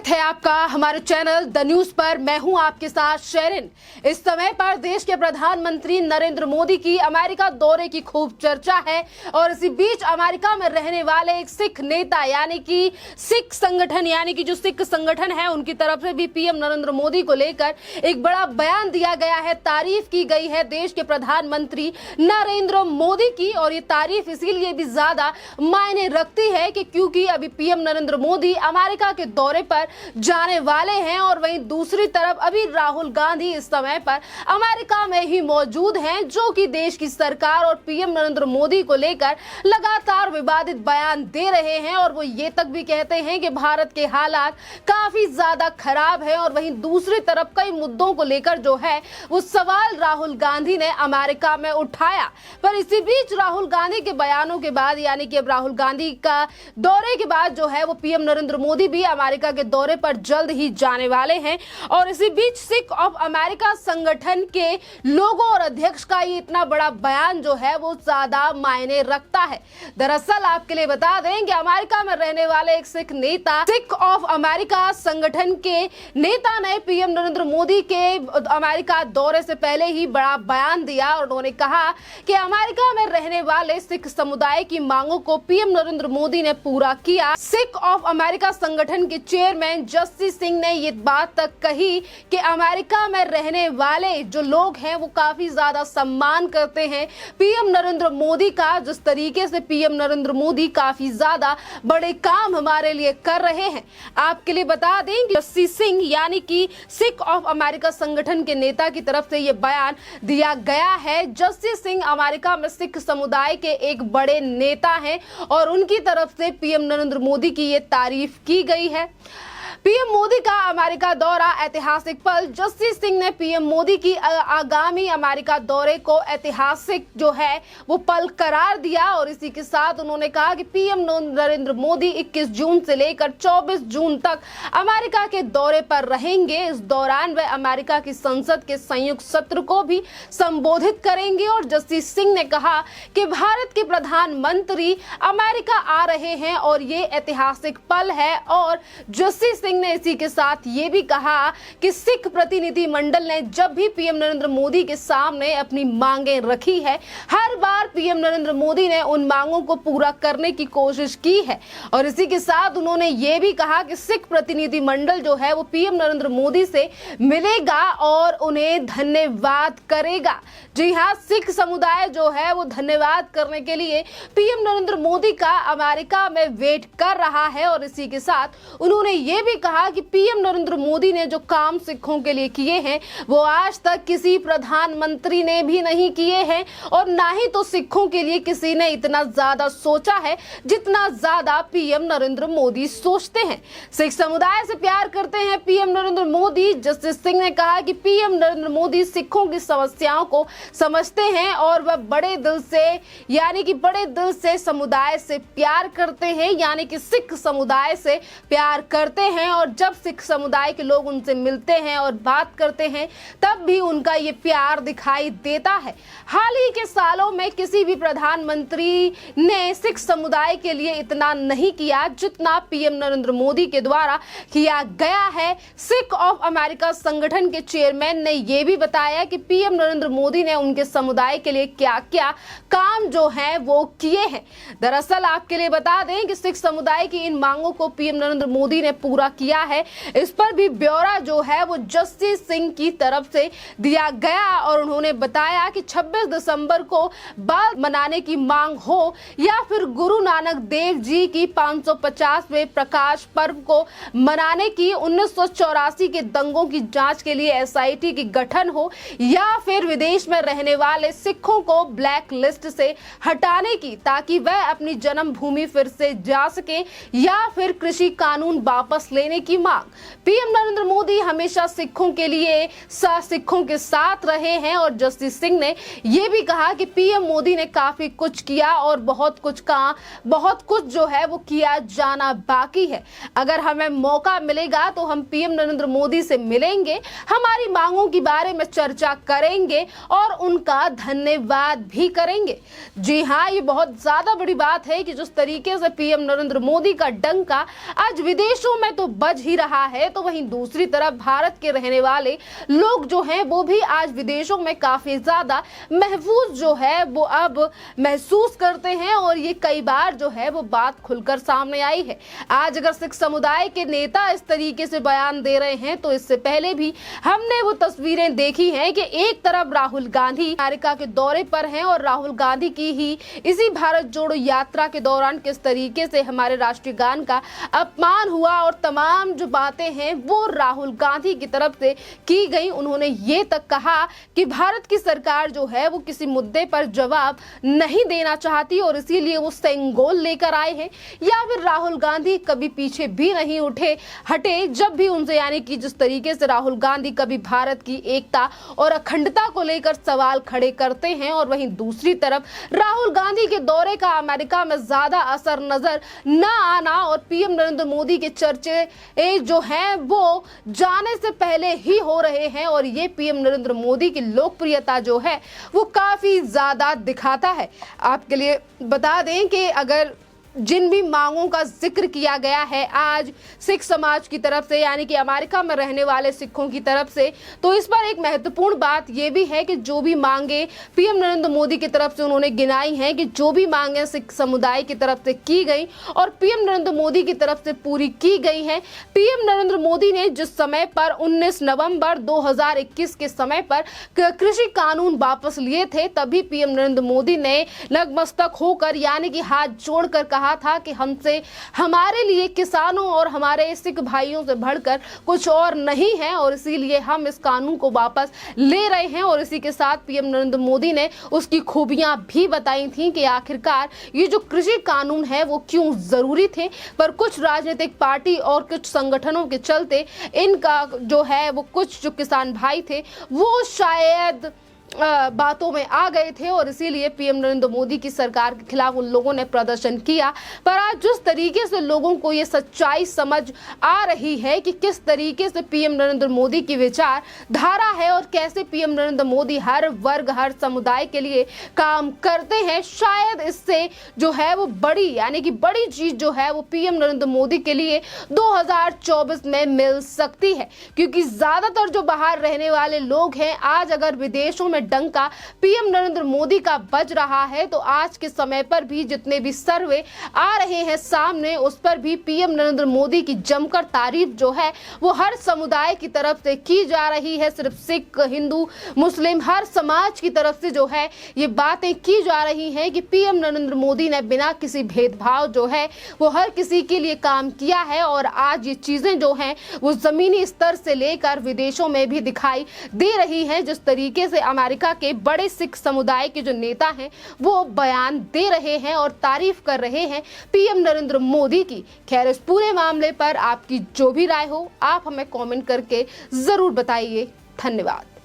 स्वागत है आपका हमारे चैनल द न्यूज पर। मैं हूं आपके साथ शेरिन। इस समय पर देश के प्रधानमंत्री नरेंद्र मोदी की अमेरिका दौरे की खूब चर्चा है और इसी बीच अमेरिका में रहने वाले एक सिख नेता यानी कि सिख संगठन जो सिख संगठन है उनकी तरफ से भी पीएम नरेंद्र मोदी को लेकर एक बड़ा बयान दिया गया है। तारीफ की गई है देश के प्रधानमंत्री नरेंद्र मोदी की और ये तारीफ इसीलिए भी ज्यादा मायने रखती है कि क्योंकि अभी पीएम नरेंद्र मोदी अमेरिका के दौरे पर जाने वाले हैं और वहीं दूसरी तरफ अभी राहुल गांधी इस समय पर अमेरिका में ही मौजूद हैं, जो कि देश की सरकार और पीएम नरेंद्र मोदी को लेकर लगातार विवादित बयान दे रहे हैं और वो ये तक भी कहते हैं कि भारत के हालात काफी ज्यादा खराब है। और वहीं दूसरी तरफ कई मुद्दों को लेकर जो है वो सवाल राहुल गांधी ने अमेरिका में उठाया। पर इसी बीच राहुल गांधी के बयानों के बाद यानी कि अब राहुल गांधी का दौरे के बाद जो है वो पीएम नरेंद्र मोदी भी अमेरिका के दौरे पर जल्द ही जाने वाले हैं। और इसी बीच सिख ऑफ अमेरिका संगठन के लोगों और अध्यक्ष का ये इतना बड़ा बयान जो है वो ज्यादा मायने रखता है। दरअसल आपके लिए बता दें कि अमेरिका में रहने वाले एक सिख नेता सिख ऑफ अमेरिका संगठन के नेता ने पीएम नरेंद्र मोदी के अमेरिका दौरे से पहले ही बड़ा बयान दिया और उन्होंने कहा कि अमेरिका में रहने वाले सिख समुदाय की मांगों को पीएम नरेंद्र मोदी ने पूरा किया। सिख ऑफ अमेरिका संगठन के चेयरमैन जस्टिस सिंह ने ये बात तक कही कि अमेरिका में रहने वाले जो लोग हैं वो काफी ज्यादा सम्मान करते हैं पीएम नरेंद्र मोदी का। जिस तरीके से पीएम नरेंद्र मोदी काफी ज्यादा बड़े काम हमारे लिए कर रहे हैं। आपके लिए बता दें कि जस्टिस सिंह यानी कि सिख ऑफ अमेरिका संगठन के नेता की तरफ से ये बयान दिया गया है। जस्टिस सिंह अमेरिका में सिख समुदाय के एक बड़े नेता हैं और उनकी तरफ से पीएम नरेंद्र मोदी की ये तारीफ की गई है। पीएम मोदी का अमेरिका दौरा ऐतिहासिक पल। जस्टिस सिंह ने पीएम मोदी की आगामी अमेरिका दौरे को ऐतिहासिक जो है वो पल करार दिया और इसी के साथ उन्होंने कहा कि पीएम नरेंद्र मोदी 21 जून से लेकर 24 जून तक अमेरिका के दौरे पर रहेंगे। इस दौरान वे अमेरिका की संसद के संयुक्त सत्र को भी संबोधित करेंगे। और जस्टिस सिंह ने कहा कि भारत के प्रधानमंत्री अमेरिका आ रहे हैं और ये ऐतिहासिक पल है। और जस्टिस सिंह ने इसी के साथ ये भी कहा कि सिख प्रतिनिधि मंडल ने जब भी पीएम नरेंद्र मोदी के सामने अपनी मांगे रखी है, हर बार पीएम नरेंद्र मोदी ने उन मांगों को पूरा करने की कोशिश की है। और इसी के साथ उन्होंने ये भी कहा कि सिख प्रतिनिधि मंडल जो है वो पीएम नरेंद्र मोदी से मिलेगा और उन्हें धन्यवाद करेगा। जी हाँ, सिख समुदाय जो है वो धन्यवाद करने के लिए पीएम नरेंद्र मोदी का अमेरिका में वेट कर रहा है। और इसी के साथ उन्होंने ये भी कहा कि पीएम नरेंद्र मोदी ने जो काम सिखों के लिए किए हैं वो आज तक किसी प्रधानमंत्री ने भी नहीं किए हैं और ना ही तो सिखों के लिए किसी ने इतना ज्यादा सोचा है जितना ज्यादा पीएम नरेंद्र मोदी सोचते हैं। सिख समुदाय से प्यार करते हैं पीएम नरेंद्र मोदी। जस्टिस सिंह ने कहा कि पीएम नरेंद्र मोदी सिखों की समस्याओं को समझते हैं और वह बड़े दिल से समुदाय से प्यार करते हैं यानी कि सिख समुदाय से प्यार करते हैं। और जब सिख समुदाय के लोग उनसे मिलते हैं और बात करते हैं तब भी उनका ये प्यार दिखाई देता है। हाल ही के सालों में किसी भी प्रधानमंत्री ने सिख समुदाय के लिए इतना नहीं किया जितना पीएम नरेंद्र मोदी के द्वारा किया गया है। सिख ऑफ अमेरिका संगठन के चेयरमैन ने यह भी बताया कि पीएम नरेंद्र मोदी ने उनके समुदाय के लिए क्या क्या काम जो है वो किए हैं। दरअसल आपके लिए बता दें कि सिख समुदाय की इन मांगों को पीएम नरेंद्र मोदी ने पूरा किया है। इस पर भी ब्यौरा जो है वो जस्टिस सिंह की तरफ से दिया गया और उन्होंने बताया कि 26 दिसंबर को बाल मनाने की मांग हो या फिर गुरु नानक देव जी की 550वें प्रकाश पर्व को मनाने की, 1984 के दंगों की जांच के लिए एसआईटी की गठन हो या फिर विदेश में रहने वाले सिखों को ब्लैक लिस्ट से हटाने की ताकि वह अपनी जन्मभूमि फिर से जा सके या फिर कृषि कानून वापस लेने की मांग। पीएम नरेंद्र मोदी हमेशा सिखों के लिए सिखों के साथ रहे हैं। और जस्टिस सिंह ने यह भी कहा कि पीएम मोदी ने काफी कुछ किया और बहुत कुछ जो है वो किया जाना बाकी है। अगर हमें मौका मिलेगा तो हम पीएम नरेंद्र मोदी से मिलेंगे, हमारी मांगों के बारे में चर्चा करेंगे और उनका धन्यवाद भी करेंगे। जी हाँ, ये बहुत ज्यादा बड़ी बात है कि जिस तरीके से पीएम नरेंद्र मोदी का डंका आज विदेशों में तो बज ही रहा है, तो वहीं दूसरी तरफ भारत के रहने वाले लोग जो हैं वो भी आज विदेशों में काफी ज्यादा महफूज जो है वो अब महसूस करते हैं, और ये कई बार जो है वो बात खुलकर सामने आई है। आज अगर सिख समुदाय के नेता इस तरीके से बयान दे रहे हैं, तो इससे पहले भी हमने वो तस्वीरें देखी हैं कि एक तरफ राहुल गांधी अमेरिका के दौरे पर हैं, और राहुल गांधी की ही इसी भारत जोड़ो यात्रा के दौरान किस तरीके से हमारे राष्ट्रीय गान का अपमान हुआ, और तमाम जो बातें हैं वो राहुल गांधी की तरफ से की गई। उन्होंने ये तक कहा कि भारत की सरकार जो है वो किसी मुद्दे पर जवाब नहीं देना चाहती, और इसीलिए वो सेंगोल लेकर आए हैं। या फिर राहुल गांधी कभी पीछे भी नहीं हटे जब भी उनसे, यानी कि जिस तरीके से राहुल गांधी कभी भारत की एकता और अखंडता को लेकर सवाल खड़े करते हैं, और वहीं दूसरी तरफ राहुल गांधी के दौरे का अमेरिका में ज्यादा असर नजर न आना, और पीएम नरेंद्र मोदी के चर्चे जो हैं वो जाने से पहले ही हो रहे हैं, और ये पीएम नरेंद्र मोदी की लोकप्रियता जो है वो काफी ज्यादा दिखाता है। आपके लिए बता दें कि अगर जिन भी मांगों का जिक्र किया गया है आज सिख समाज की तरफ से, यानी कि अमेरिका में रहने वाले सिखों की तरफ से, तो इस पर एक महत्वपूर्ण बात यह भी है कि जो भी मांगे पीएम नरेंद्र मोदी की तरफ से उन्होंने गिनाई हैं, कि जो भी मांगे सिख समुदाय की तरफ से की गई और पीएम नरेंद्र मोदी की तरफ से पूरी की गई हैं। पीएम नरेंद्र मोदी ने जिस समय पर 19 नवंबर 2021 के समय पर कृषि कानून वापस लिए थे, तभी पीएम नरेंद्र मोदी ने नतमस्तक होकर, यानी कि हाथ जोड़कर कहा था कि हमसे, हमारे लिए किसानों और हमारे सिख भाइयों से बढ़कर कुछ और नहीं है, और इसीलिए हम इस कानून को वापस ले रहे हैं। और इसी के साथ पीएम नरेंद्र मोदी ने उसकी खूबियां भी बताई थी कि आखिरकार ये जो कृषि कानून है वो क्यों जरूरी थे, पर कुछ राजनीतिक पार्टी और कुछ संगठनों के चलते इनका जो है वो कुछ जो किसान भाई थे वो शायद बातों में आ गए थे, और इसीलिए पीएम नरेंद्र मोदी की सरकार के खिलाफ उन लोगों ने प्रदर्शन किया। पर आज जिस तरीके से लोगों को ये सच्चाई समझ आ रही है कि किस तरीके से पीएम नरेंद्र मोदी की विचार धारा है, और कैसे पीएम नरेंद्र मोदी हर वर्ग हर समुदाय के लिए काम करते हैं, शायद इससे जो है वो बड़ी, यानी कि बड़ी चीज जो है वो पीएम नरेंद्र मोदी के लिए 2024 में मिल सकती है। क्योंकि ज्यादातर जो बाहर रहने वाले लोग हैं, आज अगर विदेशों में डंका पीएम नरेंद्र मोदी का बज रहा है, तो आज के समय पर भी जितने भी सर्वे आ रहे हैं सामने, उस पर भी पीएम नरेंद्र मोदी की जमकर तारीफ जो है वो हर समुदाय की तरफ से की जा रही है। सिर्फ सिख, हिंदू, मुस्लिम, हर समाज की तरफ से जो है ये बातें की जा रही हैं कि पीएम नरेंद्र मोदी ने बिना किसी भेदभाव जो है वो हर किसी के लिए काम किया है, और आज ये चीजें जो हैं वो जमीनी स्तर से लेकर विदेशों में भी दिखाई दे रही हैं। जिस तरीके से अमेरिका के बड़े सिख समुदाय के जो नेता हैं वो बयान दे रहे हैं और तारीफ कर रहे हैं पीएम नरेंद्र मोदी की। खैर, इस पूरे मामले पर आपकी जो भी राय हो आप हमें कमेंट करके जरूर बताइए। धन्यवाद।